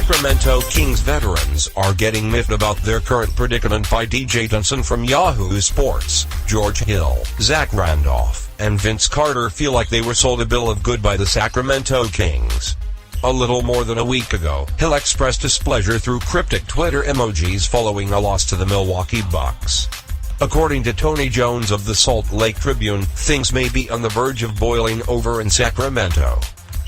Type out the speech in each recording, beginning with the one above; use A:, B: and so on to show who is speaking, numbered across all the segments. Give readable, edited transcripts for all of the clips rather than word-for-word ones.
A: Sacramento Kings veterans are getting miffed about their current predicament by DJ Dunson from Yahoo Sports. George Hill, Zach Randolph, and Vince Carter feel like they were sold a bill of good by the Sacramento Kings. A little more than a week ago, Hill expressed displeasure through cryptic Twitter emojis following a loss to the Milwaukee Bucks. According to Tony Jones of the Salt Lake Tribune, things may be on the verge of boiling over in Sacramento.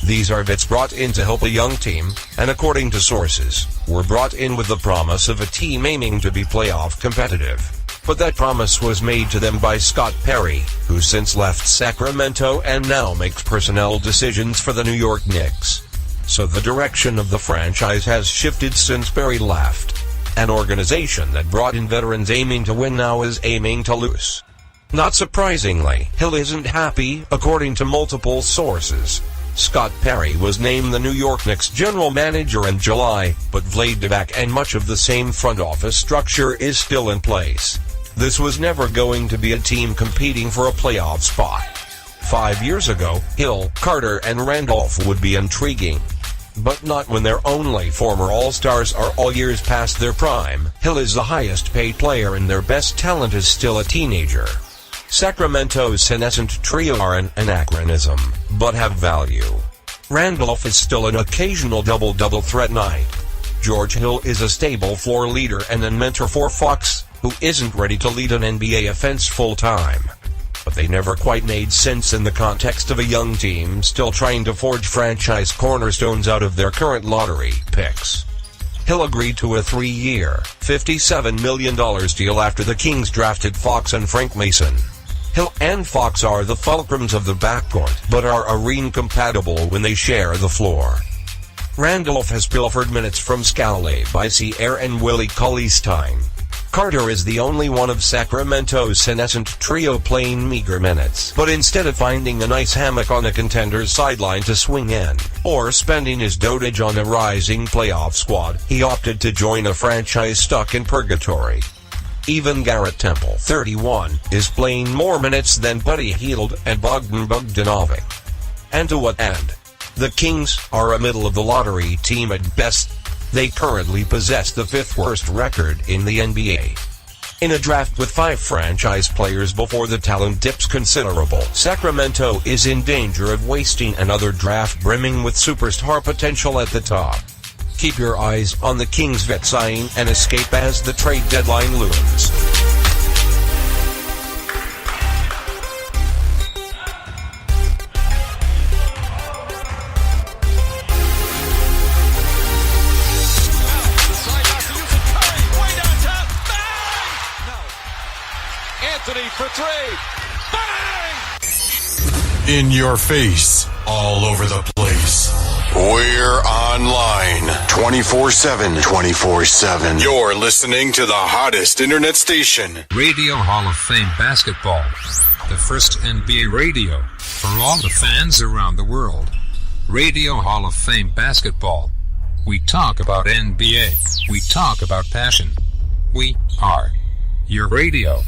A: These are vets brought in to help a young team, and according to sources, were brought in with the promise of a team aiming to be playoff competitive. But that promise was made to them by Scott Perry, who since left Sacramento and now makes personnel decisions for the New York Knicks. So the direction of the franchise has shifted since Perry left. An organization that brought in veterans aiming to win now is aiming to lose. Not surprisingly, Hill isn't happy, according to multiple sources. Scott Perry was named the New York Knicks general manager in July, but Vlade Divac and much of the same front office structure is still in place. This was never going to be a team competing for a playoff spot. 5 years ago, Hill, Carter, and Randolph would be intriguing. But not when their only former All-Stars are all years past their prime. Hill is the highest paid player and their best talent is still a teenager. Sacramento's senescent trio are an anachronism, but have value. Randolph is still an occasional double-double threat knight. George Hill is a stable floor leader and a mentor for Fox, who isn't ready to lead an NBA offense full-time. But they never quite made sense in the context of a young team still trying to forge franchise cornerstones out of their current lottery picks. Hill agreed to a 3-year, $57 million deal after the Kings drafted Fox and Frank Mason. Hill and Fox are the fulcrums of the backcourt, but are arena-compatible when they share the floor. Randolph has pilfered minutes from Scally, Bicier, and Willie Cauley-Stein. Carter is the only one of Sacramento's senescent trio playing meager minutes, but instead of finding a nice hammock on a contender's sideline to swing in, or spending his dotage on a rising playoff squad, he opted to join a franchise stuck in purgatory. Even Garrett Temple, 31, is playing more minutes than Buddy Hield and Bogdan Bogdanovic. And to what end? The Kings are a middle-of-the-lottery team at best. They currently possess the 5th worst record in the NBA. In a draft with 5 franchise players before the talent dips considerable, Sacramento is in danger of wasting another draft brimming with superstar potential at the top. Keep your eyes on the Kings vet sign and escape as the trade deadline looms.
B: For 3. Bang!
C: In your face, all over the place. We're online 24/7. 24/7. You're listening to the hottest internet station.
D: Radio Hall of Fame Basketball. The first NBA radio for all the fans around the world. Radio Hall of Fame Basketball. We talk about NBA. We talk about passion. We are your radio.